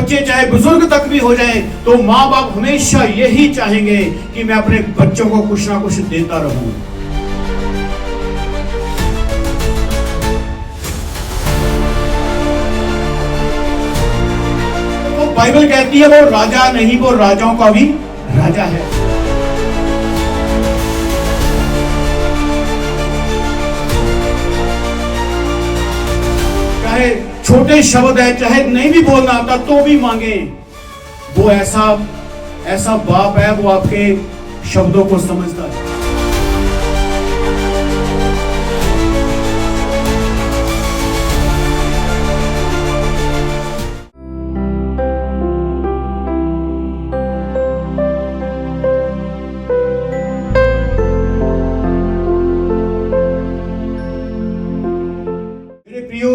बच्चे चाहे बुजुर्ग तक भी हो जाएं, तो माँ बाप हमेशा यही चाहेंगे कि मैं अपने बच्चों को कुछ ना कुछ देता रहूं। तो बाइबल कहती है वो राजा नहीं, वो राजाओं का भी राजा है। चाहे छोटे शब्द है, चाहे नहीं भी बोलना आता तो भी मांगे। वो ऐसा बाप है, वो आपके शब्दों को समझता है। मेरे प्रियो,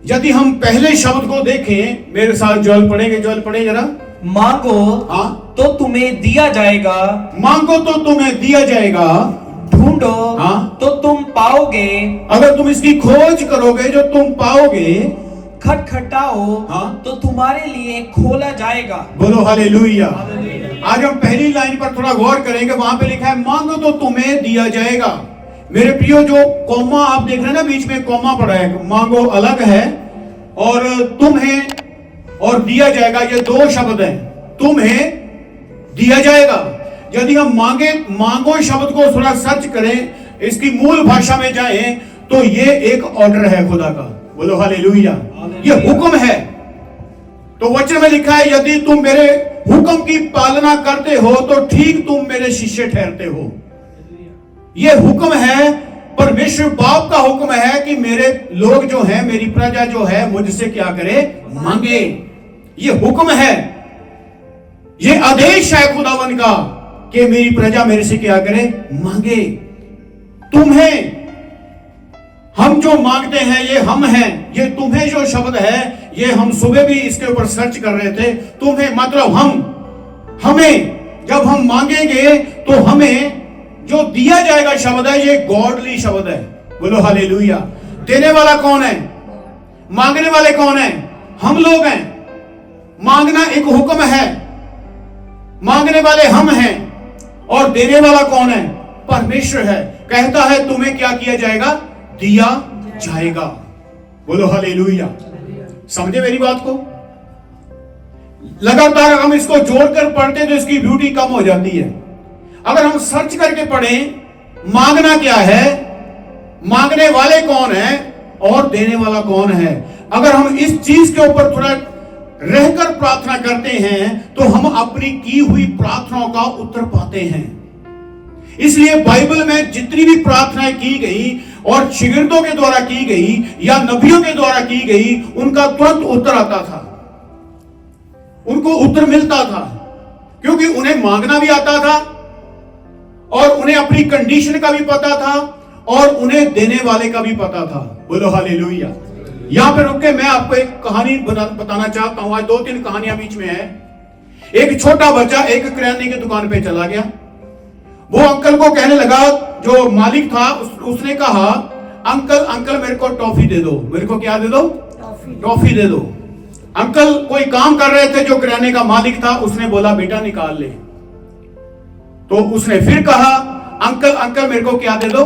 यदि हम पहले शब्द को देखें, मेरे साथ जोएल पढ़ेंगे, जोएल पढ़े जरा। मांगो हाँ, तो तुम्हें दिया जाएगा, मांगो तो तुम्हें दिया जाएगा, ढूंढो हाँ, तो तुम पाओगे, अगर तुम इसकी खोज करोगे जो तुम पाओगे, खटखटाओ हाँ, तो तुम्हारे लिए खोला जाएगा। बोलो हालेलुया। आज हम पहली लाइन पर थोड़ा गौर करेंगे। वहां पे लिखा है मांगो तो तुम्हें दिया जाएगा। मेरे प्रियो, जो कॉमा आप देख रहे हैं ना, बीच में कॉमा पड़ा है, मांगो अलग है और तुम्हें और दिया जाएगा, ये दो शब्द हैं। तुम्हें दिया जाएगा। यदि हम मांगो शब्द को थोड़ा सर्च करें, इसकी मूल भाषा में जाएं, तो ये एक ऑर्डर है खुदा का। बोलो हालेलुया। ये हुक्म है। तो वचन में लिखा है यदि तुम मेरे हुक्म की पालना करते हो तो ठीक तुम मेरे शिष्य ठहरते हो। ये हुक्म है, परमेश्वर बाप का हुक्म है कि मेरे लोग जो हैं, मेरी प्रजा जो है, मुझसे क्या करे? मांगे। ये हुक्म है, ये आदेश है खुदावन का कि मेरी प्रजा मेरे से क्या करे? मांगे। तुम्हें, हम जो मांगते हैं ये हम हैं। ये तुम्हें जो शब्द है, ये हम सुबह भी इसके ऊपर सर्च कर रहे थे। तुम्हें मतलब हमें जब हम मांगेंगे तो हमें जो दिया जाएगा शब्द है, ये गॉडली शब्द है। बोलो हालेलुया। देने वाला कौन है? मांगने वाले कौन है? हम लोग हैं। मांगना एक हुक्म है, मांगने वाले हम हैं, और देने वाला कौन है? परमेश्वर है। कहता है तुम्हें क्या किया जाएगा? दिया जाएगा। बोलो हालेलुया। समझे मेरी बात को? लगातार हम इसको जोड़कर पढ़ते तो इसकी ब्यूटी कम हो जाती है। अगर हम सर्च करके पढ़ें मांगना क्या है, मांगने वाले कौन है और देने वाला कौन है, अगर हम इस चीज के ऊपर थोड़ा रहकर प्रार्थना करते हैं तो हम अपनी की हुई प्रार्थनाओं का उत्तर पाते हैं। इसलिए बाइबल में जितनी भी प्रार्थनाएं की गई और शिगिर्दों के द्वारा की गई या नबियों के द्वारा की गई, उनका तुरंत उत्तर आता था, उनको उत्तर मिलता था, क्योंकि उन्हें मांगना भी आता था और उन्हें अपनी कंडीशन का भी पता था और उन्हें देने वाले का भी पता था। बोलो हालेलुया। यहां पे रुक के मैं आपको एक कहानी बताना चाहता हूं। आज 2-3 कहानियां बीच में है। एक छोटा बच्चा एक किराने की दुकान पे चला गया। वो अंकल को कहने लगा, जो मालिक था उसने कहा, अंकल मेरे को टॉफी दे दो। मेरे को क्या दे दो? टॉफी दे दो। अंकल कोई काम कर रहे थे, जो किराने का मालिक था उसने बोला बेटा निकाल ले। तो उसने फिर कहा, अंकल मेरे को क्या दे दो?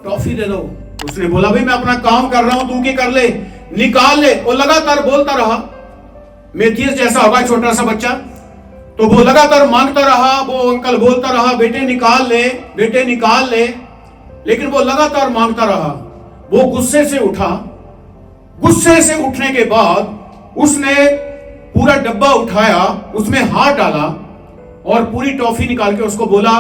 टॉफी दे दो। उसने बोला भाई मैं अपना काम कर रहा हूं, तू क्या कर ले, निकाल ले। वो लगातार बोलता रहा, मेथियस जैसा होगा छोटा सा बच्चा। तो वो लगातार मांगता रहा, वो अंकल बोलता रहा बेटे निकाल ले, बेटे निकाल ले, लेकिन वो लगातार मांगता रहा। वो गुस्से से उठा। गुस्से से उठने के बाद उसने पूरा डब्बा उठाया, उसमें हाथ डाला और पूरी टॉफी निकाल के उसको बोला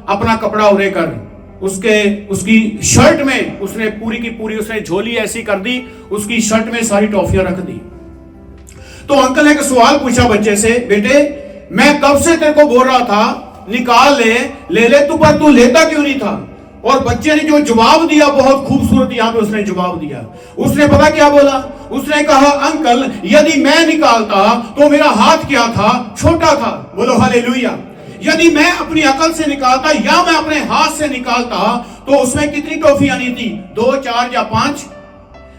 अपना कपड़ा उड़े कर। उसकी शर्ट में उसने पूरी की पूरी उसने झोली ऐसी कर दी, उसकी शर्ट में सारी टॉफियां रख दी। तो अंकल ने एक सवाल पूछा बच्चे से, बेटे मैं कब से तेरे को बोल रहा था निकाल ले तू, पर तू लेता क्यों नहीं था? और बच्चे ने जो जवाब दिया, बहुत खूबसूरत यहां पे उसने जवाब दिया। उसने पता क्या बोला? उसने कहा अंकल यदि मैं निकालता तो मेरा हाथ क्या था? छोटा था। बोलो हालेलुया। यदि मैं अपनी अकल से निकालता या मैं अपने हाथ से निकालता तो उसमें कितनी टॉफी आनी थी? 2, 4 या 5?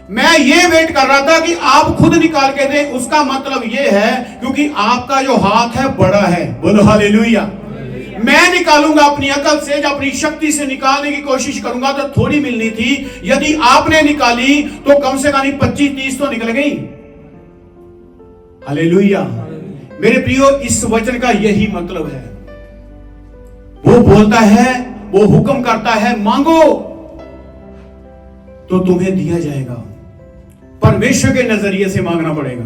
मैं ये वेट कर रहा था कि आप खुद निकाल के दें। उसका मतलब ये है क्योंकि आपका जो हाथ है बड़ा है। बोलो हालेलुया। मैं निकालूंगा अपनी अकल से, जब अपनी शक्ति से निकालने की कोशिश करूंगा तो थोड़ी मिलनी थी। यदि आपने निकाली तो कम से कम 25-30 तो निकल गई। हालेलुया। मेरे प्रियो, इस वचन का यही मतलब है। वो बोलता है, वो हुक्म करता है, मांगो तो तुम्हें दिया जाएगा। परमेश्वर के नजरिए से मांगना पड़ेगा,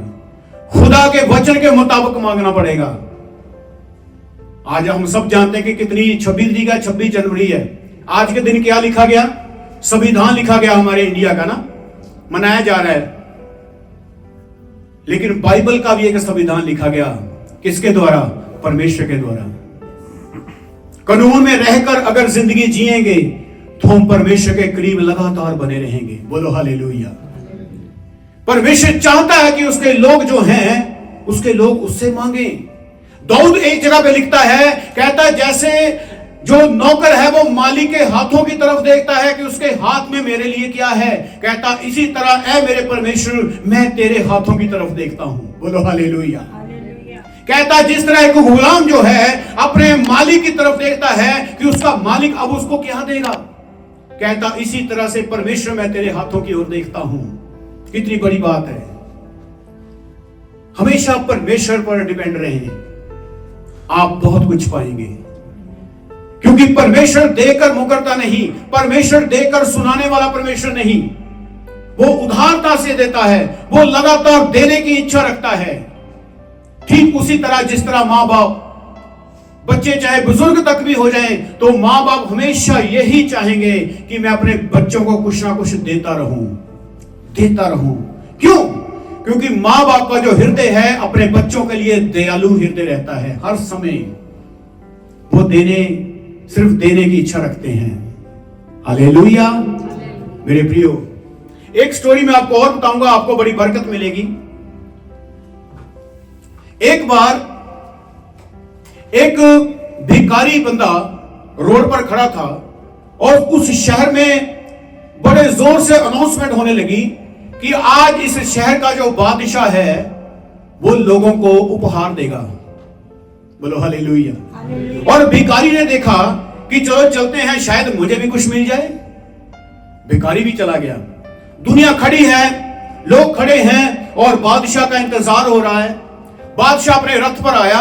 खुदा के वचन के मुताबिक मांगना पड़ेगा। आज हम सब जानते हैं कि कितनी 26 जनवरी है। आज के दिन क्या लिखा गया? संविधान लिखा गया हमारे इंडिया का ना, मनाया जा रहा है। लेकिन बाइबल का भी एक संविधान लिखा गया। किसके द्वारा? परमेश्वर के द्वारा। कानून में रहकर अगर जिंदगी जिएंगे तो हम परमेश्वर के करीब लगातार बने रहेंगे। बोलो हालेलुया। परमेश्वर चाहता है कि उसके लोग जो हैं, उसके लोग उससे मांगे। दाऊद एक जगह पे लिखता है, कहता है जैसे जो नौकर है वो मालिक के हाथों की तरफ देखता है कि उसके हाथ में मेरे लिए क्या है, कहता इसी तरह ऐ मेरे परमेश्वर मैं तेरे हाथों की तरफ देखता हूं। बोलो हालेलुया। कहता जिस तरह एक गुलाम जो है अपने मालिक की तरफ देखता है कि उसका मालिक अब उसको क्या देगा, कहता इसी तरह से परमेश्वर मैं तेरे हाथों की ओर देखता हूं। कितनी बड़ी बात है। हमेशा परमेश्वर पर डिपेंड रहें, आप बहुत कुछ पाएंगे। क्योंकि परमेश्वर देकर मुकरता नहीं, परमेश्वर देकर सुनाने वाला परमेश्वर नहीं। वो उदारता से देता है, वो लगातार देने की इच्छा रखता है। ठीक उसी तरह जिस तरह मां बाप, बच्चे चाहे बुजुर्ग तक भी हो जाएं, तो मां बाप हमेशा यही चाहेंगे कि मैं अपने बच्चों को कुछ ना कुछ देता रहूं। क्यों? क्योंकि मां बाप का जो हृदय है अपने बच्चों के लिए दयालु हृदय रहता है। हर समय वो सिर्फ देने की इच्छा रखते हैं। हालेलुया। मेरे प्रियो, एक स्टोरी में आपको और बताऊंगा, आपको बड़ी बरकत मिलेगी। एक बार एक भिखारी बंदा रोड पर खड़ा था और उस शहर में बड़े जोर से अनाउंसमेंट होने लगी कि आज इस शहर का जो बादशाह है वो लोगों को उपहार देगा। बोलो हालेलुया। और भिखारी ने देखा कि चलो चलते हैं, शायद मुझे भी कुछ मिल जाए। भिखारी भी चला गया। दुनिया खड़ी है, लोग खड़े हैं और बादशाह का इंतजार हो रहा है। बादशाह अपने रथ पर आया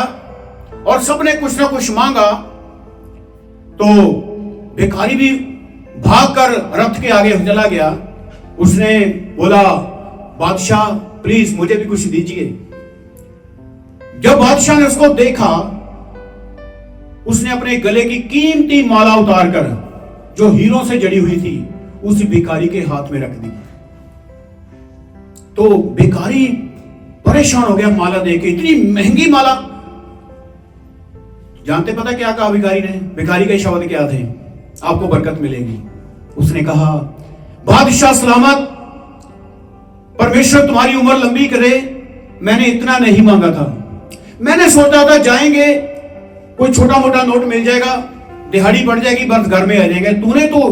और सबने कुछ ना कुछ मांगा, तो भिखारी भी भागकर रथ के आगे चला गया। उसने बोला, बादशाह प्लीज मुझे भी कुछ दीजिए। जब बादशाह ने उसको देखा, उसने अपने गले की कीमती माला उतारकर जो हीरों से जड़ी हुई थी उस भिखारी के हाथ में रख दी। तो भिखारी परेशान हो गया माला देके, इतनी महंगी माला। जानते पता क्या कहा भिखारी ने? भिखारी के शब्द क्या थे? आपको बरकत मिलेगी। उसने कहा, बादशाह सलामत, परमेश्वर तुम्हारी उम्र लंबी करे, मैंने इतना नहीं मांगा था। मैंने सोचा था जाएंगे, कोई छोटा मोटा नोट मिल जाएगा, दिहाड़ी बढ़ जाएगी, बस घर में आ जाएंगे। तूने तो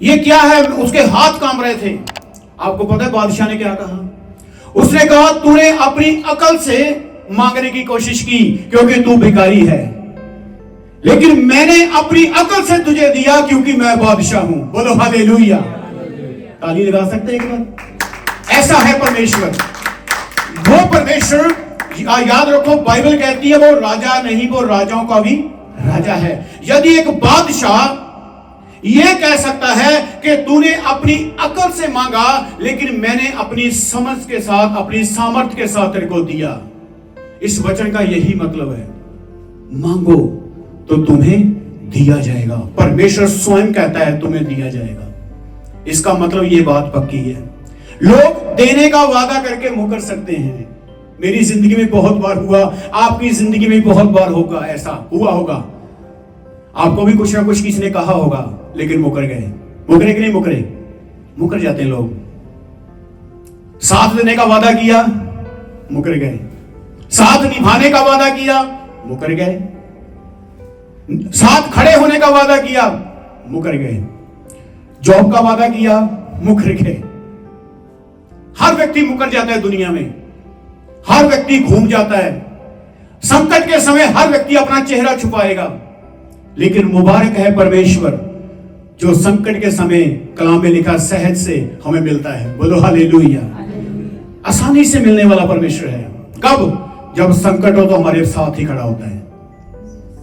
ये क्या है? उसके हाथ कांप रहे थे। आपको पता है बादशाह ने क्या कहा? उसने कहा, तूने अपनी अकल से मांगने की कोशिश की क्योंकि तू भिखारी है, लेकिन मैंने अपनी अकल से तुझे दिया क्योंकि मैं बादशाह हूं। बोलो हालेलुया। ताली लगा सकते हैं एक बार? ऐसा है परमेश्वर। वो परमेश्वर, याद रखो, बाइबल कहती है वो राजा नहीं, वो राजाओं का भी राजा है। यदि एक बादशाह यह कह सकता है कि तूने अपनी अकल से मांगा, लेकिन मैंने अपनी समझ के साथ, अपनी सामर्थ्य के साथ तेरे को दिया। इस वचन का यही मतलब है, मांगो तो तुम्हें दिया जाएगा। परमेश्वर स्वयं कहता है तुम्हें दिया जाएगा। इसका मतलब ये बात पक्की है। लोग देने का वादा करके मुकर सकते हैं। मेरी जिंदगी में बहुत बार हुआ, आपकी जिंदगी में बहुत बार होगा, ऐसा हुआ होगा। आपको भी कुछ ना कुछ किसी ने कहा होगा, लेकिन मुकर गए। मुकरे कि नहीं मुकरे? मुकर जाते हैं लोग। साथ देने का वादा किया, मुकर गए। साथ निभाने का वादा किया, मुकर गए। साथ खड़े होने का वादा किया, मुकर गए। जॉब का वादा किया, मुकर गए। हर व्यक्ति मुकर जाता है दुनिया में, हर व्यक्ति घूम जाता है। संकट के समय हर व्यक्ति अपना चेहरा छुपाएगा, लेकिन मुबारक है परमेश्वर जो संकट के समय कलाम में लिखा सहज से हमें मिलता है। बोलो हालेलुया। आसानी से मिलने वाला परमेश्वर है। कब? जब संकट हो तो हमारे साथ ही खड़ा होता है।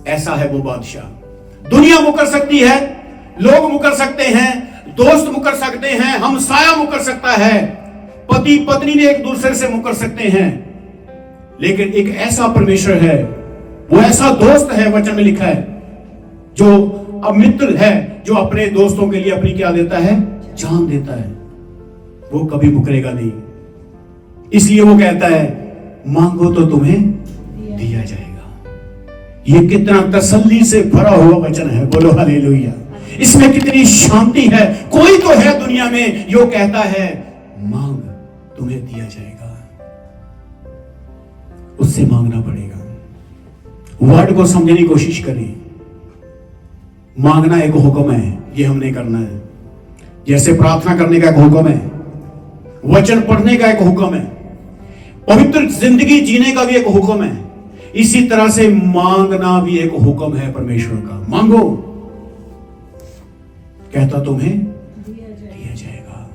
ऐसा है वो बादशाह। दुनिया मुकर सकती है, लोग मुकर सकते हैं, दोस्त मुकर सकते हैं, हमसाया मुकर सकता है, पति पत्नी भी एक दूसरे से मुकर सकते हैं, लेकिन एक ऐसा परमेश्वर है, वो ऐसा दोस्त है, वचन में लिखा है, जो अब मित्र है, जो अपने दोस्तों के लिए अपनी क्या देता है? जान देता है। वो कभी मुकरेगा नहीं। इसलिए वो कहता है मांगो तो तुम्हें दिया जाएगा। ये कितना तसल्ली से भरा हुआ वचन है। बोलो हालेलुया। इसमें कितनी शांति है। कोई तो है दुनिया में जो कहता है मांग तुम्हें दिया जाएगा। उससे मांगना पड़ेगा। वर्ड को समझने की कोशिश करें। मांगना एक हुक्म है, ये हमने करना है। जैसे प्रार्थना करने का एक हुक्म है, वचन पढ़ने का एक हुक्म है, पवित्र जिंदगी जीने का भी एक हुक्म है, इसी तरह से मांगना भी एक हुक्म है परमेश्वर का। मांगो, कहता तुम्हें दिया जाएगा।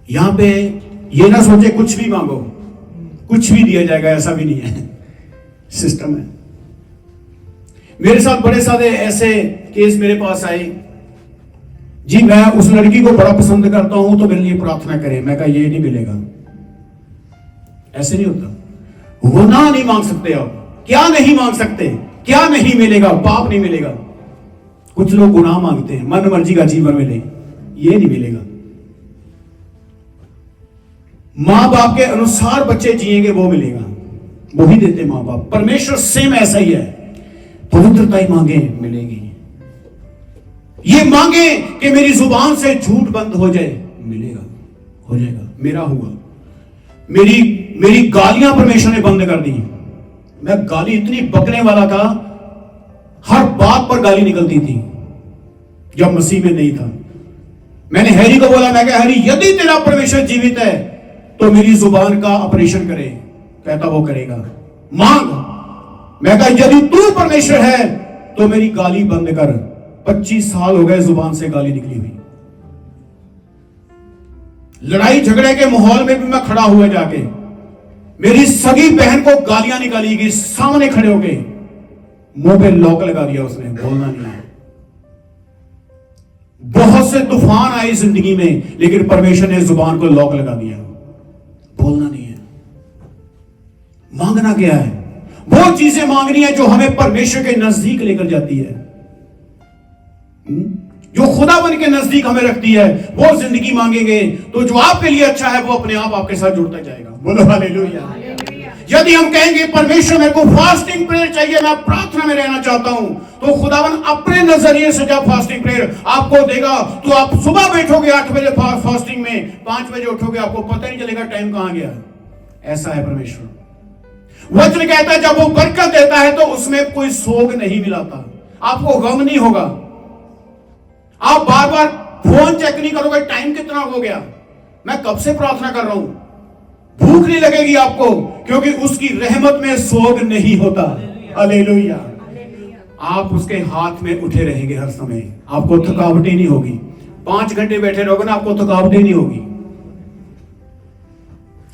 यहां पे ये ना सोचे कुछ भी मांगो कुछ भी दिया जाएगा, ऐसा भी नहीं है। सिस्टम है। मेरे साथ बड़े सारे ऐसे केस मेरे पास आए, जी मैं उस लड़की को बड़ा पसंद करता हूं तो मेरे लिए प्रार्थना करें। मैं कहा ये नहीं मिलेगा, ऐसे नहीं होता। गुनाह नहीं मांग सकते आप। क्या नहीं मांग सकते? क्या नहीं मिलेगा? पाप नहीं मिलेगा। कुछ लोग गुनाह मांगते हैं, मन मर्जी का जीवन मिले, ये नहीं मिलेगा। मां बाप के अनुसार बच्चे जिएंगे, वो मिलेगा, वो ही देते मां बाप। परमेश्वर सेम ऐसा ही है। पवित्रता ही मांगे, मिलेगी। ये मांगे कि मेरी जुबान से झूठ बंद हो जाए, मिलेगा, हो जाएगा। मेरा हुआ। मेरी गालियां परमेश्वर ने बंद कर दी। मैं गाली इतनी बकने वाला था, हर बात पर गाली निकलती थी जब मसीह में नहीं था। मैंने हैरी को बोला, मैं कहा हैरी यदि तेरा परमेश्वर जीवित है तो मेरी जुबान का ऑपरेशन करे। कहता वो करेगा। मांग। मैं कहा यदि तू परमेश्वर है तो मेरी गाली बंद कर। 25 साल हो गए जुबान से गाली निकली हुई। लड़ाई झगड़े के माहौल में भी मैं खड़ा हुआ जाके, मेरी सगी बहन को गालियां निकाली गई, सामने खड़े हो गए, मुंह पे लॉक लगा दिया उसने, बोलना नहीं है। बहुत से तूफान आए जिंदगी में, लेकिन परमेश्वर ने जुबान को लॉक लगा दिया, बोलना नहीं है। मांगना क्या है? वो चीजें मांगनी है जो हमें परमेश्वर के नजदीक लेकर जाती है, जो खुदावन के नजदीक हमें रखती है। वो जिंदगी मांगेंगे तो जो आपके लिए अच्छा है वो अपने आप आपके साथ जुड़ता जाएगा। बोलो हालेलुया। यदि हम कहेंगे परमेश्वर मेरे को फास्टिंग प्रेयर चाहिए, मैं प्रार्थना में रहना चाहता हूं, तो खुदावन अपने नजरिए से जब फास्टिंग प्रेयर आपको देगा तो आप सुबह बैठोगे 8 बजे फास्टिंग में, 5 बजे उठोगे, आपको पता नहीं चलेगा टाइम कहां गया। ऐसा है परमेश्वर। वचन कहता है जब वो बरकत देता है तो उसमें कोई सोग नहीं मिलाता, आपको गम नहीं होगा। आप बार बार फोन चेक नहीं करोगे टाइम कितना हो गया, मैं कब से प्रार्थना कर रहा हूं। भूख नहीं लगेगी आपको, क्योंकि उसकी रहमत में सोग नहीं होता। हालेलुया। आप उसके हाथ में उठे रहेंगे हर समय, आपको थकावट ही नहीं होगी। 5 घंटे बैठे रहोगे ना, आपको थकावट ही नहीं होगी।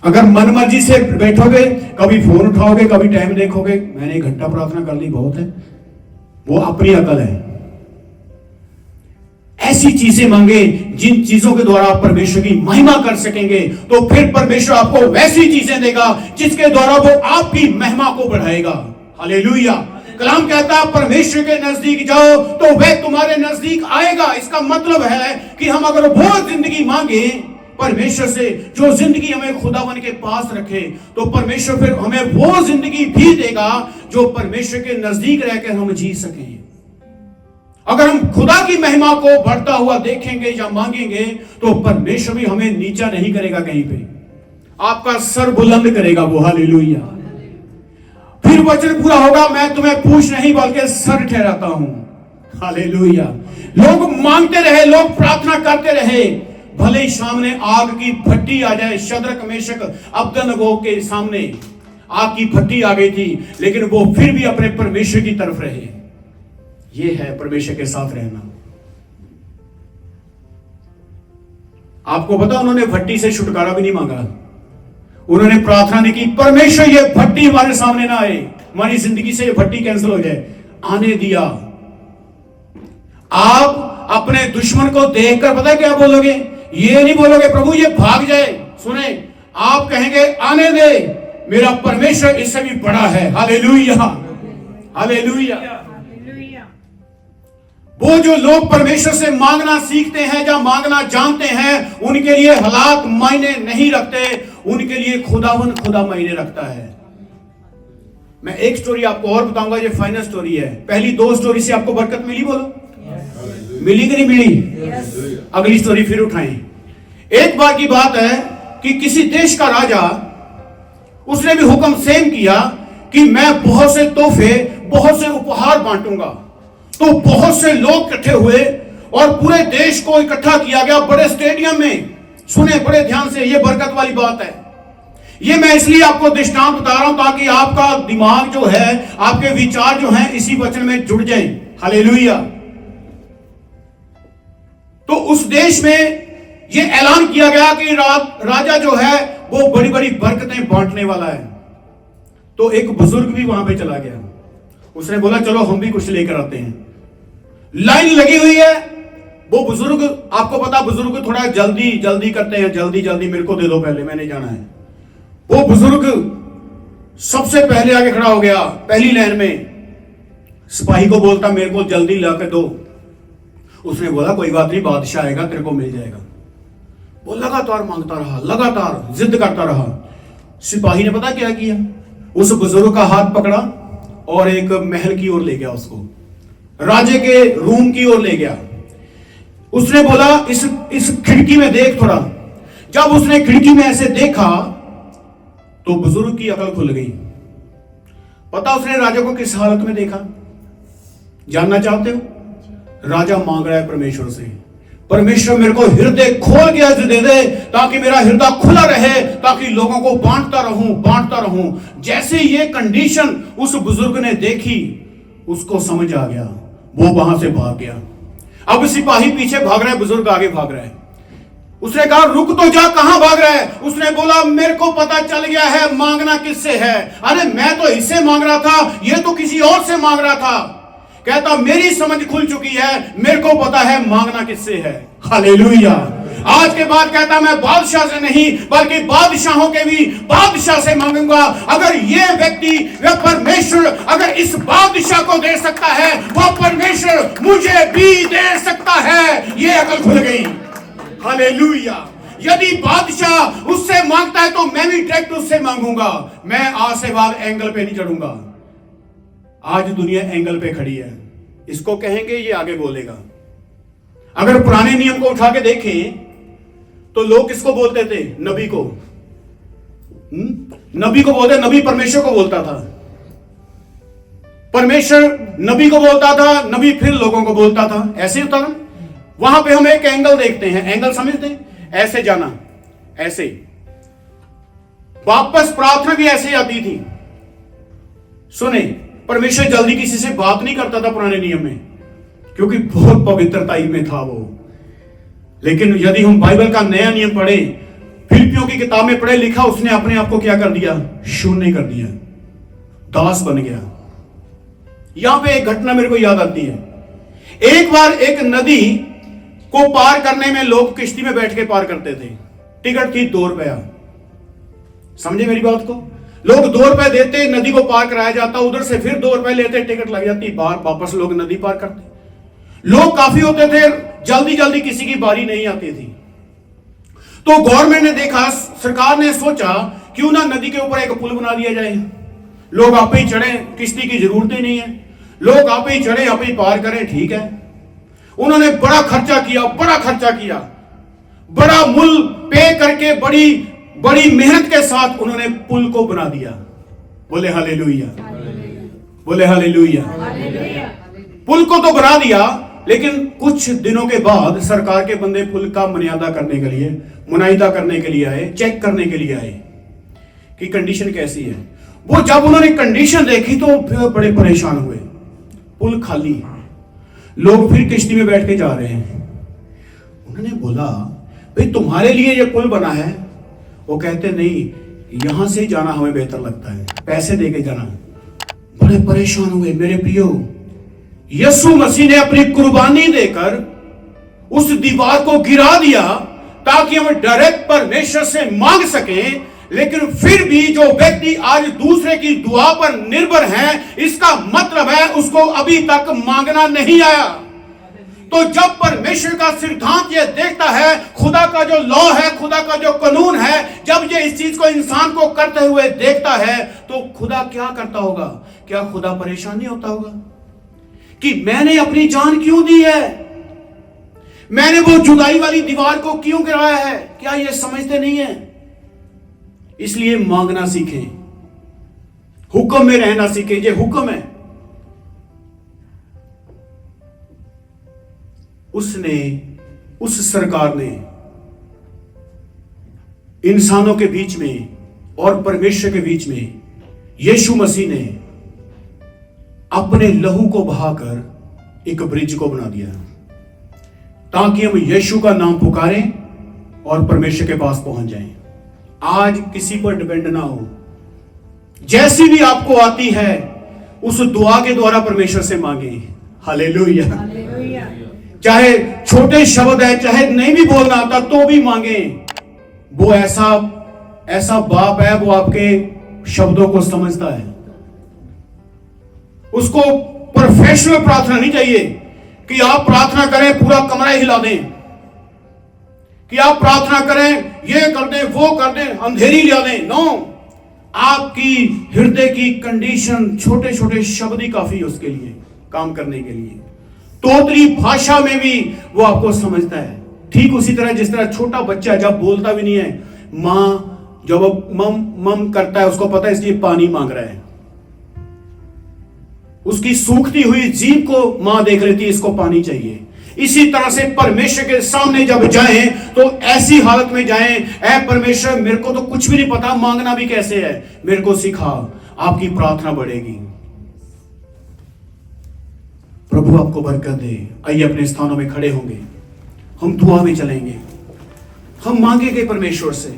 अगर मन मर्जी से बैठोगे, कभी फोन उठाओगे, कभी टाइम देखोगे, मैंने 1 घंटा प्रार्थना कर ली बहुत है, वो अपनी अकल है। ऐसी चीजें मांगे जिन चीजों के द्वारा आप परमेश्वर की महिमा कर सकेंगे, तो फिर परमेश्वर आपको वैसी चीजें देगा जिसके द्वारा वो आपकी महिमा को बढ़ाएगा। हालेलुया। कलाम कहता है परमेश्वर के नजदीक जाओ तो वह तुम्हारे नजदीक आएगा। इसका मतलब है कि हम अगर वो जिंदगी मांगे परमेश्वर से जो जिंदगी हमें खुदावन के पास रखे, तो परमेश्वर फिर हमें वो जिंदगी भी देगा जो परमेश्वर के नजदीक रहकर हम जी सकें। अगर हम खुदा की महिमा को बढ़ता हुआ देखेंगे या मांगेंगे तो परमेश्वर भी हमें नीचा नहीं करेगा, कहीं पे आपका सर बुलंद करेगा वो। हालेलुया। फिर वचन पूरा होगा, मैं तुम्हें पूछ नहीं बल्कि सर ठहराता हूं। हालेलुया। लोग मांगते रहे, लोग प्रार्थना करते रहे, भले ही सामने आग की भट्टी आ जाए, शद्रक मेशक अबदनगो के सामने आग की भट्टी आ गई थी, लेकिन वो फिर भी अपने परमेश्वर की तरफ रहे। ये है परमेश्वर के साथ रहना। आपको पता, उन्होंने भट्टी से छुटकारा भी नहीं मांगा, उन्होंने प्रार्थना नहीं की, परमेश्वर ये भट्टी हमारे सामने ना आए, हमारी जिंदगी से ये भट्टी कैंसिल हो जाए। आने दिया। आप अपने दुश्मन को देखकर पता क्या बोलोगे? ये नहीं बोलोगे प्रभु ये भाग जाए, सुने, आप कहेंगे आने दे, मेरा परमेश्वर इससे भी बड़ा है। Hallelujah, hallelujah. वो जो लोग परमेश्वर से मांगना सीखते हैं या मांगना जानते हैं, उनके लिए हालात मायने नहीं रखते, उनके लिए खुदावन खुदा मायने रखता है। मैं एक स्टोरी आपको और बताऊंगा, ये फाइनल स्टोरी है। पहली दो स्टोरी से आपको बरकत मिली? बोलो मिली कि नहीं मिली? अगली स्टोरी फिर उठाएं। एक बार की बात है कि किसी देश का राजा, उसने भी हुक्म सेम किया कि मैं बहुत से तोहफे, बहुत से उपहार बांटूंगा। तो बहुत से लोग इकट्ठे हुए और पूरे देश को इकट्ठा किया गया बड़े स्टेडियम में। सुने बड़े ध्यान से, ये बरकत वाली बात है। ये मैं इसलिए आपको दृष्टांत बता रहा हूं ताकि आपका दिमाग जो है, आपके विचार जो हैं इसी वचन में जुड़ जाएं। हालेलुया। तो उस देश में ये ऐलान किया गया कि राजा जो है वो बड़ी बड़ी बरकतें बांटने वाला है। तो एक बुजुर्ग भी वहां पे चला गया, उसने बोला चलो हम भी कुछ लेकर आते हैं। लाइन लगी हुई है। वो बुजुर्ग, आपको पता बुजुर्ग थोड़ा जल्दी जल्दी करते हैं, जल्दी जल्दी मेरे को दे दो, पहले मैंने जाना है। वो बुजुर्ग सबसे पहले आगे खड़ा हो गया, पहली लाइन में। सिपाही को बोलता मेरे को जल्दी लाकर दो। उसने बोला कोई बात नहीं, बादशाह आएगा तेरे को मिल जाएगा। वो लगातार मांगता रहा, लगातार जिद करता रहा। सिपाही ने पता क्या किया? उस बुजुर्ग का हाथ पकड़ा और एक महल की ओर ले गया, उसको राजे के रूम की ओर ले गया। उसने बोला इस खिड़की में देख थोड़ा। जब उसने खिड़की में ऐसे देखा तो बुजुर्ग की अकल खुल गई। पता उसने राजा को किस हालत में देखा? जानना चाहते हो? राजा मांग रहा है परमेश्वर से, परमेश्वर मेरे को हृदय खोल के अर्ज दे दे ताकि मेरा हृदय खुला रहे, ताकि लोगों को बांटता रहूं। जैसे ये कंडीशन उस बुजुर्ग ने देखी, उसको समझ आ गया, वो वहां से भाग गया। अब सिपाही पीछे भाग रहा है, बुजुर्ग आगे भाग रहा है। उसने कहा रुक तो जा, कहां भाग रहा है? उसने बोला मेरे को पता चल गया है मांगना किससे है। अरे मैं तो इससे मांग रहा था, ये तो किसी और से मांग रहा था। कहता मेरी समझ खुल चुकी है, मेरे को पता है मांगना किससे है। हालेलुया। आज के बाद कहता मैं बादशाह से नहीं बल्कि बादशाहों के भी बादशाह से मांगूंगा। अगर ये व्यक्ति, वह परमेश्वर अगर इस बादशाह को दे सकता है, वो परमेश्वर मुझे भी दे सकता है। ये अकल खुल गई। हालेलुया। यदि बादशाह उससे मांगता है तो मैं भी डायरेक्ट उससे मांगूंगा। मैं आज से बाद एंगल पे नहीं चढ़ूंगा। आज दुनिया एंगल पे खड़ी है, इसको कहेंगे ये आगे बोलेगा। अगर पुराने नियम को उठा के देखें तो लोग किसको बोलते थे? नबी को। नबी को बोलते, नबी परमेश्वर को बोलता था, परमेश्वर नबी को बोलता था, नबी फिर लोगों को बोलता था। ऐसे होता ना। वहां पे हम एक एंगल देखते हैं, एंगल समझते हैं? ऐसे जाना, ऐसे वापस प्रार्थना भी ऐसे आती थी। सुने, परमेश्वर जल्दी किसी से बात नहीं करता था पुराने नियम में, क्योंकि बहुत पवित्रता में था वो। लेकिन यदि हम बाइबल का नया नियम पढ़े, फिलिपियों की किताब में पढ़े, लिखा उसने अपने आप को क्या कर दिया? शून्य कर दिया, दास बन गया। यहां पे एक घटना मेरे को याद आती है। एक बार एक नदी को पार करने में लोग किश्ती में बैठ के पार करते थे। टिकट थी 2 रुपया। समझे मेरी बात को? लोग 2 रुपए देते, नदी को पार कराया जाता, उधर से फिर 2 रुपए लेते, टिकट लग जाती, बाहर वापस लोग नदी पार करते। लोग काफी होते थे, जल्दी जल्दी किसी की बारी नहीं आती थी। तो गवर्नमेंट ने देखा, सरकार ने सोचा क्यों ना नदी के ऊपर एक पुल बना दिया जाए। लोग आप ही चढ़े, किश्ती की जरूरत ही नहीं है, लोग आप ही चढ़े, आप ही पार करें, ठीक है। उन्होंने बड़ा खर्चा किया, बड़ा मूल्य पे करके, बड़ी मेहनत के साथ उन्होंने पुल को बना दिया। बोले हालेलुया, बोले हालेलुया। पुल को तो बना दिया, लेकिन कुछ दिनों के बाद सरकार के बंदे पुल का मुनायदा करने के लिए आए, चेक करने के लिए आए कि कंडीशन कैसी है। वो जब उन्होंने कंडीशन देखी तो फिर बड़े परेशान हुए। पुल खाली, लोग फिर किश्ती में बैठ के जा रहे हैं। उन्होंने बोला, भाई तुम्हारे लिए ये पुल बना है? वो कहते नहीं, यहां से जाना हमें बेहतर लगता है, पैसे दे के जाना। बड़े परेशान हुए। मेरे प्रियो, यीशु मसीह ने अपनी कुर्बानी देकर उस दीवार को गिरा दिया ताकि हम डायरेक्ट परमेश्वर से मांग सकें। लेकिन फिर भी जो व्यक्ति आज दूसरे की दुआ पर निर्भर है, इसका मतलब है उसको अभी तक मांगना नहीं आया। तो जब परमेश्वर का सिद्धांत ये देखता है, खुदा का जो लॉ है, खुदा का जो कानून है, जब ये इस चीज को इंसान को करते हुए देखता है, तो खुदा क्या करता होगा? क्या खुदा परेशान नहीं होता होगा कि मैंने अपनी जान क्यों दी है, मैंने वो जुदाई वाली दीवार को क्यों गिराया है? क्या ये समझते नहीं है? इसलिए मांगना सीखें, हुक्म में रहना सीखें। ये हुक्म है। उस सरकार ने इंसानों के बीच में और परमेश्वर के बीच में, यीशु मसीह ने अपने लहू को बहाकर एक ब्रिज को बना दिया ताकि हम यीशु का नाम पुकारें और परमेश्वर के पास पहुंच जाएं। आज किसी पर डिपेंड ना हो, जैसी भी आपको आती है उस दुआ के द्वारा परमेश्वर से मांगे। हालेलुया। चाहे छोटे शब्द है, चाहे नहीं भी बोलना आता तो भी मांगे। वो ऐसा बाप है, वो आपके शब्दों को समझता है। उसको प्रोफेशनल प्रार्थना नहीं चाहिए कि आप प्रार्थना करें पूरा कमरा हिला दें, कि आप प्रार्थना करें ये कर दें वो कर दें, अंधेरी लिया दें। नो, आपकी हृदय की कंडीशन, छोटे छोटे शब्द ही काफी है उसके लिए काम करने के लिए। तोतरी भाषा में भी वो आपको समझता है। ठीक उसी तरह जिस तरह छोटा बच्चा जब बोलता भी नहीं है, मां जब मम मम करता है, उसको पता है इसलिए पानी मांग रहा है। उसकी सूखती हुई जीभ को मां देख लेती है, इसको पानी चाहिए। इसी तरह से परमेश्वर के सामने जब जाएं तो ऐसी हालत में जाएं, ऐ परमेश्वर मेरे को तो कुछ भी नहीं पता, मांगना भी कैसे है, मेरे को सिखा। आपकी प्रार्थना बढ़ेगी। प्रभु आपको बरकत दे। आइए अपने स्थानों में खड़े होंगे, हम दुआ में चलेंगे, हम मांगेंगे परमेश्वर से।